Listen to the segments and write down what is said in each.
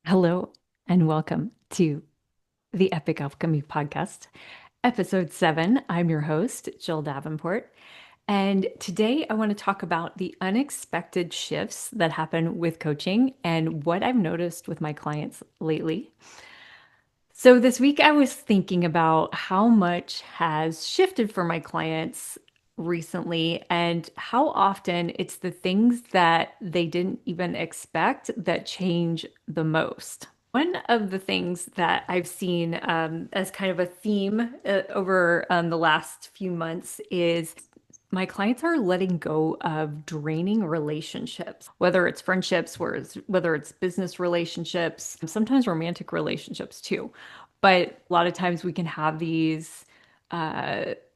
Hello and welcome to the Epic Alchemy Podcast, Episode 7. I'm your host, Jill Davenport. And today I want to talk about the unexpected shifts that happen with coaching and what I've noticed with my clients lately. So, this week I was thinking about how much has shifted for my clients recently and how often it's the things that they didn't even expect that change the most. One of the things that I've seen as kind of a theme over the last few months is my clients are letting go of draining relationships, whether it's friendships, whether it's business relationships, sometimes romantic relationships too. But a lot of times we can have these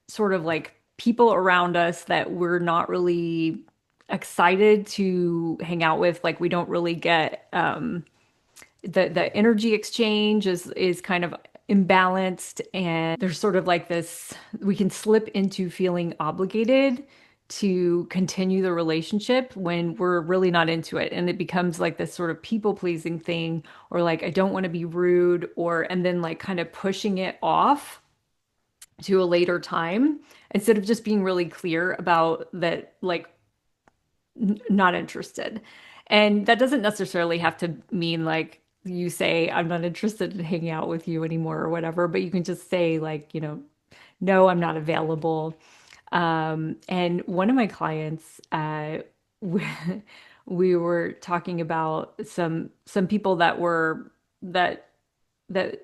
sort of like people around us that we're not really excited to hang out with. Like we don't really get the energy exchange is kind of imbalanced, and there's sort of like this, we can slip into feeling obligated to continue the relationship when we're really not into it, and it becomes like this sort of people pleasing thing, or like I don't want to be rude, or and then like kind of pushing it off to a later time instead of just being really clear about that, like not interested. And that doesn't necessarily have to mean like you say, I'm not interested in hanging out with you anymore or whatever, but you can just say, like, no, I'm not available. And one of my clients, we, we were talking about some people that that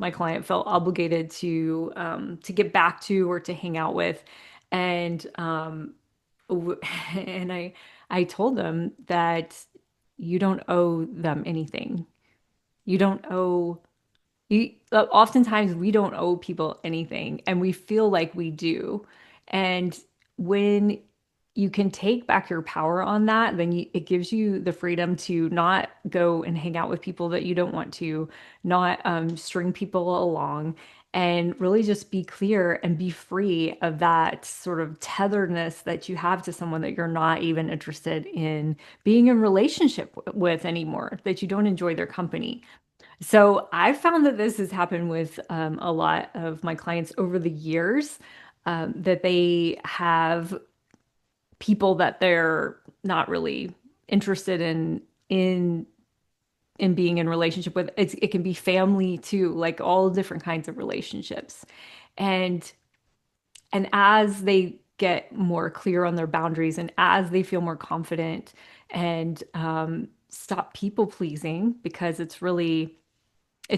my client felt obligated to get back to or to hang out with, and and I told them that you don't owe them anything. You don't owe oftentimes we don't owe people anything and we feel like we do. And when you can take back your power on that, then it gives you the freedom to not go and hang out with people that you don't want to, not string people along, and really just be clear and be free of that sort of tetheredness that you have to someone that you're not even interested in being in relationship with anymore, that you don't enjoy their company. So I found that this has happened with a lot of my clients over the years, that they have people that they're not really interested in in being in relationship with. It can be family too, like all different kinds of relationships. And as they get more clear on their boundaries and as they feel more confident and stop people pleasing, because it's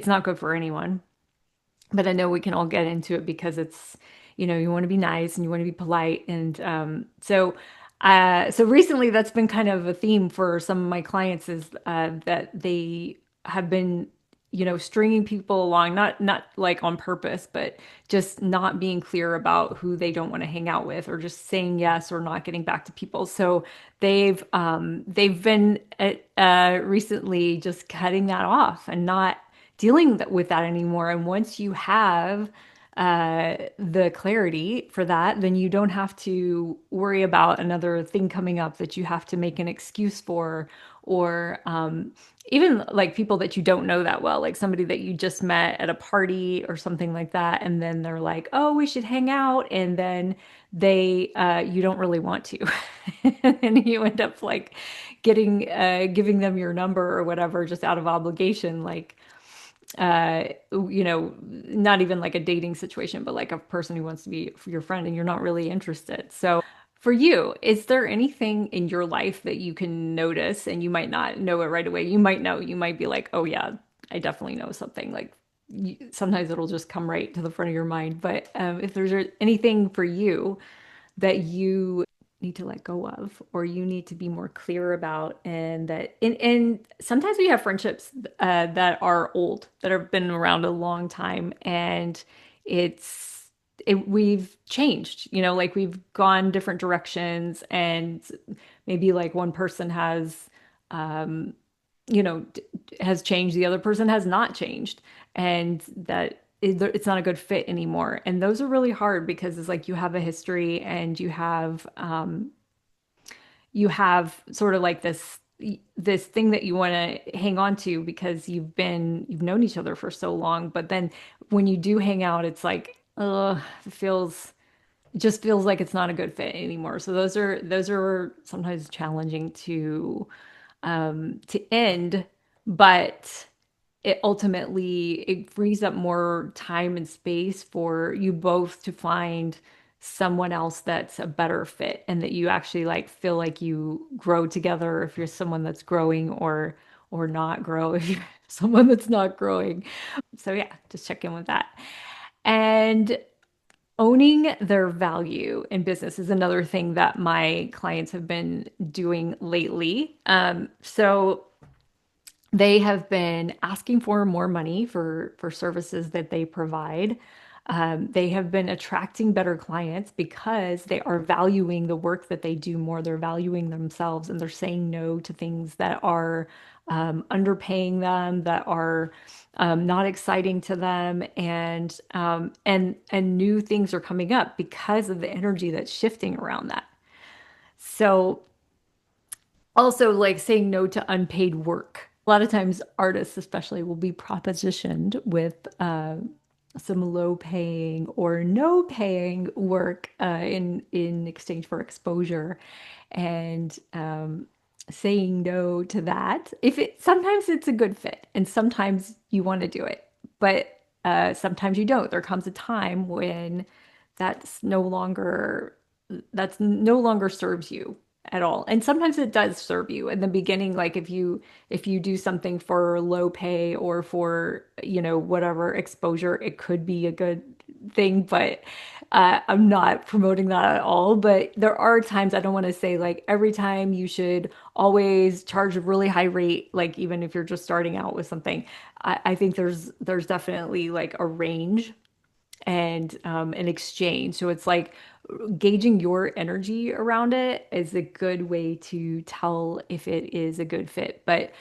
not good for anyone. But I know we can all get into it because it's, you want to be nice and you want to be polite. And so recently that's been kind of a theme for some of my clients is that they have been, stringing people along, not like on purpose, but just not being clear about who they don't want to hang out with, or just saying yes or not getting back to people. So they've been recently just cutting that off and not dealing with that anymore. And once you have the clarity for that, then you don't have to worry about another thing coming up that you have to make an excuse for, or even like people that you don't know that well, like somebody that you just met at a party or something like that, and then they're like, "Oh, we should hang out," and then they you don't really want to, and you end up like giving them your number or whatever just out of obligation, like not even like a dating situation, but like a person who wants to be your friend and you're not really interested. So, for you, is there anything in your life that you can notice, and you might not know it right away? You might know, you might be like, oh, yeah, I definitely know something. Like sometimes it'll just come right to the front of your mind. But if there's anything for you that you need to let go of, or you need to be more clear about, and and sometimes we have friendships that are old, that have been around a long time, and it's we've changed, like we've gone different directions, and maybe like one person has um you know d- has changed, the other person has not changed, and it's not a good fit anymore. And those are really hard because it's like you have a history, and you have sort of like this. this thing that you want to hang on to because you've known each other for so long. But then when you do hang out, it's like, it just feels like it's not a good fit anymore. So those are sometimes challenging to end, but it frees up more time and space for you both to find someone else that's a better fit and that you actually like feel like you grow together if you're someone that's growing or not grow if you're someone that's not growing. So yeah, just check in with that. And owning their value in business is another thing that my clients have been doing lately. So they have been asking for more money for services that they provide. They have been attracting better clients because they are valuing the work that they do more. They're valuing themselves and they're saying no to things that are underpaying them, that are not exciting to them, and new things are coming up because of the energy that's shifting around that. So also like saying no to unpaid work. A lot of times artists especially will be propositioned with some low paying or no paying work in exchange for exposure and saying no to that. If it Sometimes it's a good fit and sometimes you want to do it, but sometimes you don't. There comes a time when that's no longer that's no longer serves you at all. And sometimes it does serve you in the beginning, like if you do something for low pay or for, whatever exposure, it could be a good thing, but I'm not promoting that at all. But there are times I don't want to say like every time you should always charge a really high rate, like even if you're just starting out with something. I think there's definitely like a range and an exchange. So it's like gauging your energy around it is a good way to tell if it is a good fit. But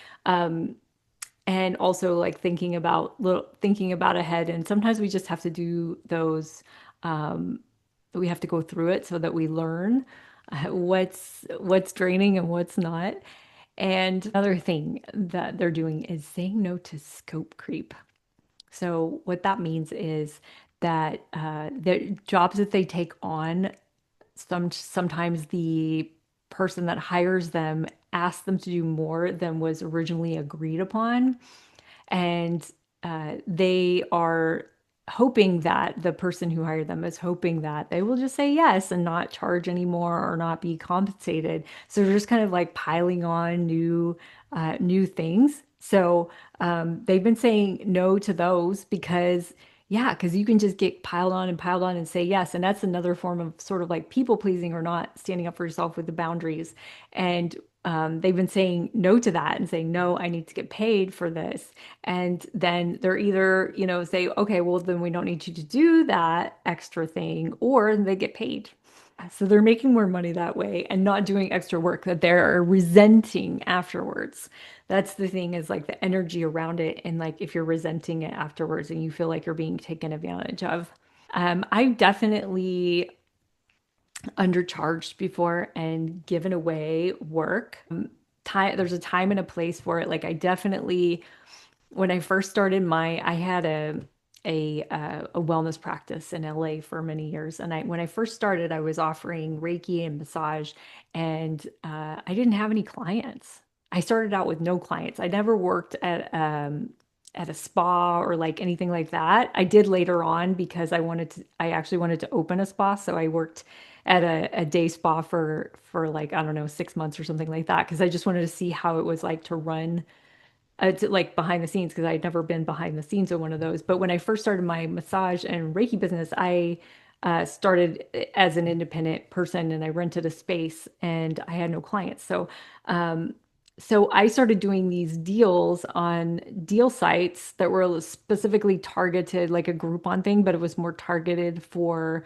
and also like thinking about ahead. And sometimes we just have to do those. We have to go through it so that we learn what's draining and what's not. And another thing that they're doing is saying no to scope creep. So what that means is that the jobs that they take on, sometimes the person that hires them asks them to do more than was originally agreed upon, and they are hoping that the person who hired them is hoping that they will just say yes and not charge anymore or not be compensated. So they're just kind of like piling on new things. So they've been saying no to those because yeah, because you can just get piled on and say yes. And that's another form of sort of like people pleasing or not standing up for yourself with the boundaries. And they've been saying no to that and saying, no, I need to get paid for this. And then they're either, say, okay, well, then we don't need you to do that extra thing, or they get paid. So they're making more money that way and not doing extra work that they're resenting afterwards. That's the thing, is like the energy around it. And like if you're resenting it afterwards and you feel like you're being taken advantage of. I've definitely undercharged before and given away work. There's a time and a place for it. Like I definitely, when I first started I had a wellness practice in LA for many years. And when I first started, I was offering Reiki and massage, and I didn't have any clients. I started out with no clients. I never worked at a spa or like anything like that. I did later on because I actually wanted to open a spa. So I worked at a day spa for like, I don't know, 6 months or something like that. Cause I just wanted to see how it was like to run like behind the scenes, because I'd never been behind the scenes of one of those. But when I first started my massage and Reiki business, I started as an independent person and I rented a space and I had no clients. So I started doing these deals on deal sites that were specifically targeted, like a Groupon thing, but it was more targeted for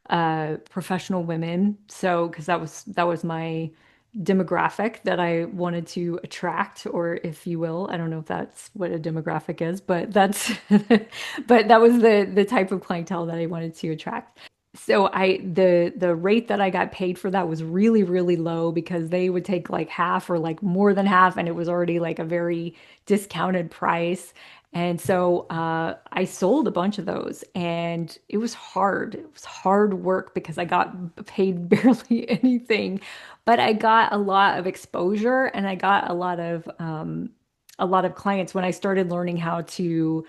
professional women. So, because that was my demographic that I wanted to attract, or if you will, I don't know if that's what a demographic is, but that's but that was the type of clientele that I wanted to attract. So the rate that I got paid for that was really, really low because they would take like half or like more than half, and it was already like a very discounted price. And so I sold a bunch of those, and it was hard. It was hard work because I got paid barely anything, but I got a lot of exposure and I got a lot of clients when I started learning how to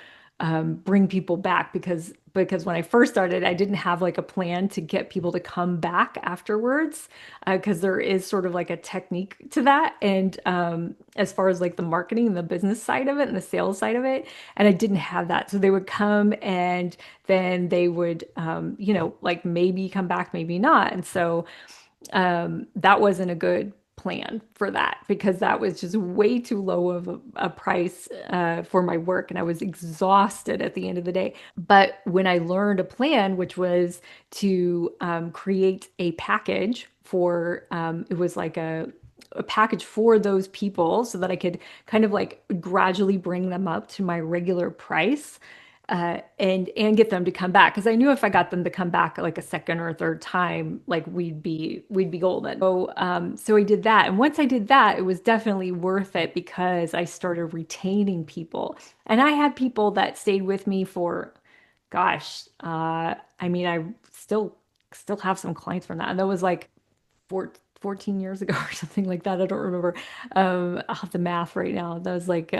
bring people back because when I first started, I didn't have like a plan to get people to come back afterwards because there is sort of like a technique to that. And as far as like the marketing and the business side of it and the sales side of it, and I didn't have that. So they would come and then they would, like maybe come back, maybe not. And so that wasn't a good plan for that because that was just way too low of a price for my work and I was exhausted at the end of the day. But when I learned a plan, which was to create a package for, it was like a package for those people so that I could kind of like gradually bring them up to my regular price and get them to come back because I knew if I got them to come back like a second or a third time, like we'd be golden. So I did that, and once I did that, it was definitely worth it because I started retaining people, and I had people that stayed with me for, gosh, I mean, I still have some clients from that, and that was like four, 14 years ago or something like that. I don't remember. I'll have the math right now. That was like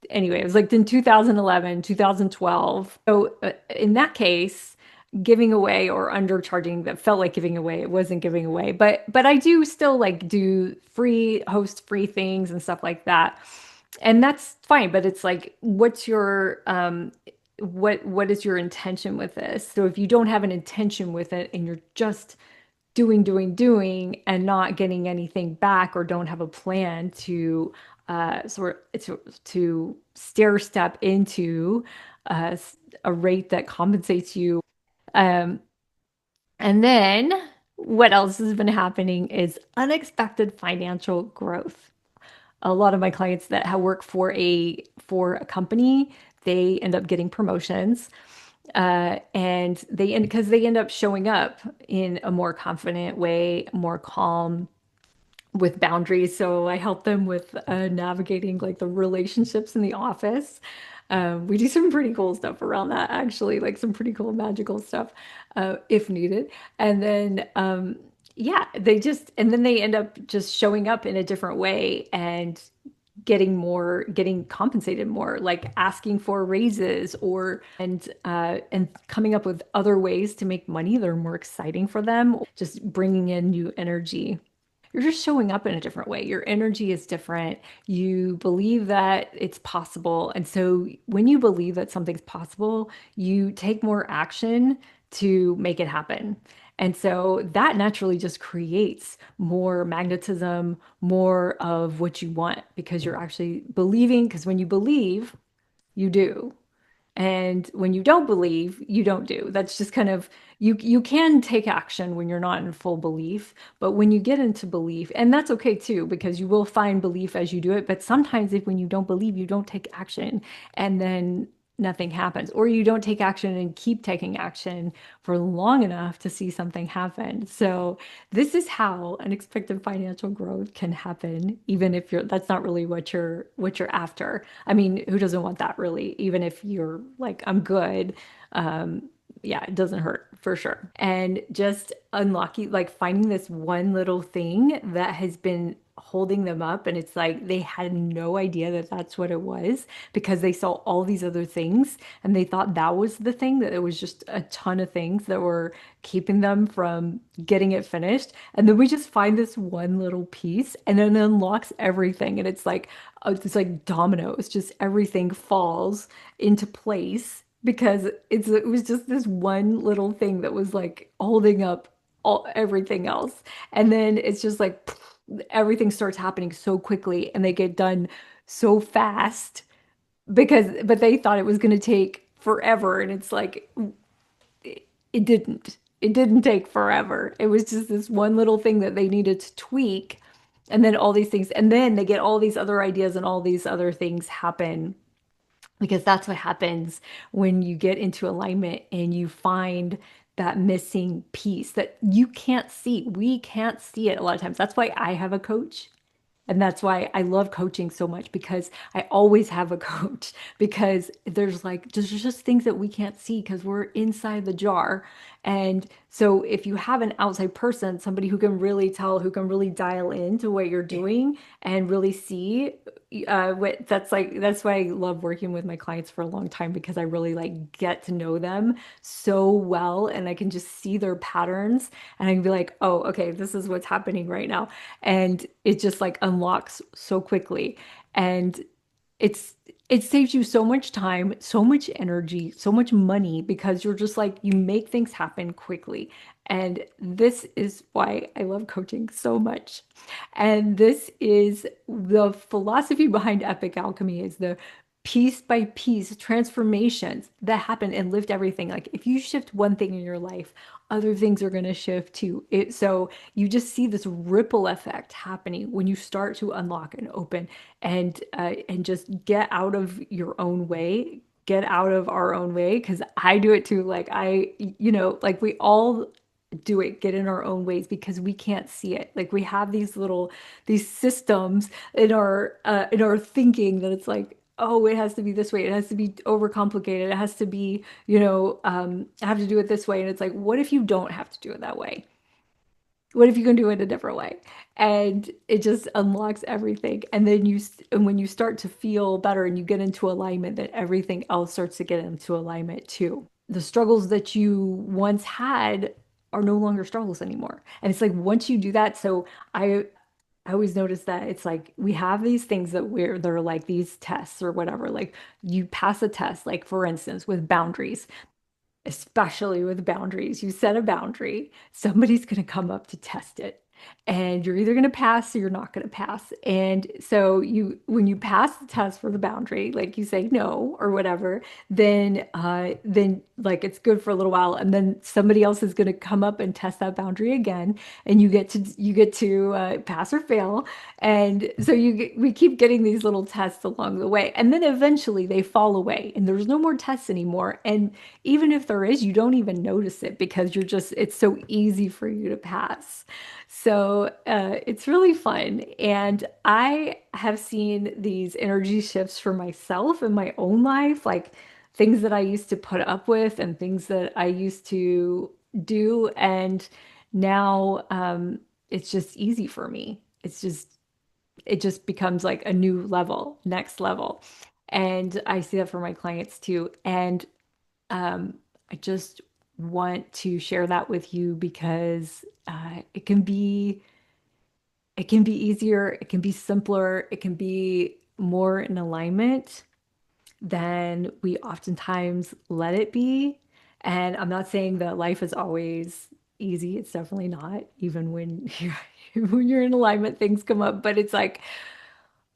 anyway, it was like in 2011, 2012. So in that case, giving away or undercharging that felt like giving away, it wasn't giving away, but I do still like do free host free things and stuff like that. And that's fine, but it's like what's your what is your intention with this? So if you don't have an intention with it and you're just doing and not getting anything back or don't have a plan to to stair step into uh, a rate that compensates you. Um, and then what else has been happening is unexpected financial growth. A lot of my clients that work for a company, they end up getting promotions and they end because they end up showing up in a more confident way, more calm with boundaries. So I help them with navigating like the relationships in the office. We do some pretty cool stuff around that, actually, like some pretty cool magical stuff if needed. And then, yeah, and then they end up just showing up in a different way and getting compensated more, like asking for raises or and coming up with other ways to make money that are more exciting for them, just bringing in new energy. You're just showing up in a different way. Your energy is different. You believe that it's possible. And so when you believe that something's possible, you take more action to make it happen. And so that naturally just creates more magnetism, more of what you want because you're actually believing. Because when you believe, you do. And when you don't believe, you don't do. That's just kind of you can take action when you're not in full belief, but when you get into belief, and that's okay too, because you will find belief as you do it. But sometimes if when you don't believe, you don't take action and then nothing happens, or you don't take action and keep taking action for long enough to see something happen. So this is how unexpected financial growth can happen, even if that's not really what you're after. I mean, who doesn't want that really? Even if you're like, I'm good. Yeah, it doesn't hurt for sure. And just unlocking, like finding this one little thing that has been holding them up. And it's like they had no idea that that's what it was because they saw all these other things and they thought that was the thing, that it was just a ton of things that were keeping them from getting it finished. And then we just find this one little piece and then it unlocks everything. And it's like dominoes, just everything falls into place because it was just this one little thing that was like holding up everything else. And then it's just like everything starts happening so quickly and they get done so fast but they thought it was going to take forever and it's like it didn't. It didn't take forever. It was just this one little thing that they needed to tweak and then all these things and then they get all these other ideas and all these other things happen because that's what happens when you get into alignment and you find that missing piece that you can't see. We can't see it a lot of times. That's why I have a coach. And that's why I love coaching so much because I always have a coach because there's just things that we can't see because we're inside the jar. And so if you have an outside person, somebody who can really tell, who can really dial into what you're doing and really see what that's why I love working with my clients for a long time because I really like get to know them so well and I can just see their patterns and I can be like, oh, okay, this is what's happening right now and it just like unlocks so quickly and it's it saves you so much time, so much energy, so much money because you're just like you make things happen quickly. And this is why I love coaching so much. And this is the philosophy behind Epic Alchemy is the piece by piece transformations that happen and lift everything. Like if you shift one thing in your life, other things are going to shift too. So you just see this ripple effect happening when you start to unlock and open and just get out of your own way, get out of our own way because I do it too. Like like we all do it, get in our own ways because we can't see it. Like we have these systems in our thinking that it's like, oh, it has to be this way. It has to be overcomplicated. It has to be, I have to do it this way. And it's like, what if you don't have to do it that way? What if you can do it a different way? And it just unlocks everything. And then and when you start to feel better and you get into alignment, then everything else starts to get into alignment too. The struggles that you once had are no longer struggles anymore. And it's like once you do that, so I always notice that it's like we have these things that they're like these tests or whatever. Like you pass a test, like for instance, with boundaries especially with boundaries. You set a boundary, somebody's going to come up to test it. And you're either going to pass or you're not going to pass. And so when you pass the test for the boundary, like you say no or whatever, then like it's good for a little while, and then somebody else is going to come up and test that boundary again, and you get to pass or fail, and so we keep getting these little tests along the way, and then eventually they fall away, and there's no more tests anymore, and even if there is, you don't even notice it because it's so easy for you to pass. So it's really fun. And I have seen these energy shifts for myself in my own life, like things that I used to put up with and things that I used to do. And now it's just easy for me. It just becomes like a new level, next level. And I see that for my clients too. And um, I just want to share that with you because it can be easier, it can be simpler, it can be more in alignment than we oftentimes let it be. And I'm not saying that life is always easy. It's definitely not, even when when you're in alignment, things come up, but it's like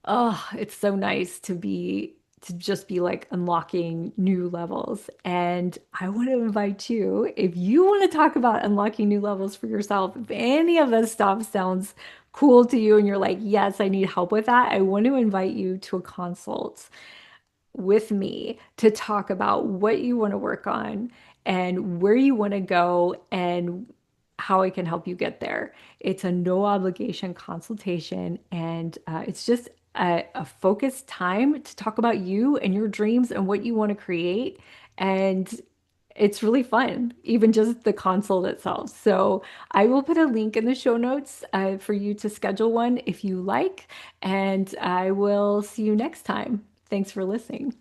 oh, it's so nice to just be like unlocking new levels. And I want to invite you, if you want to talk about unlocking new levels for yourself, if any of this stuff sounds cool to you and you're like, yes, I need help with that, I want to invite you to a consult with me to talk about what you want to work on and where you want to go and how I can help you get there. It's a no obligation consultation, and it's just a focused time to talk about you and your dreams and what you want to create. And it's really fun, even just the consult itself. So I will put a link in the show notes for you to schedule one if you like, and I will see you next time. Thanks for listening.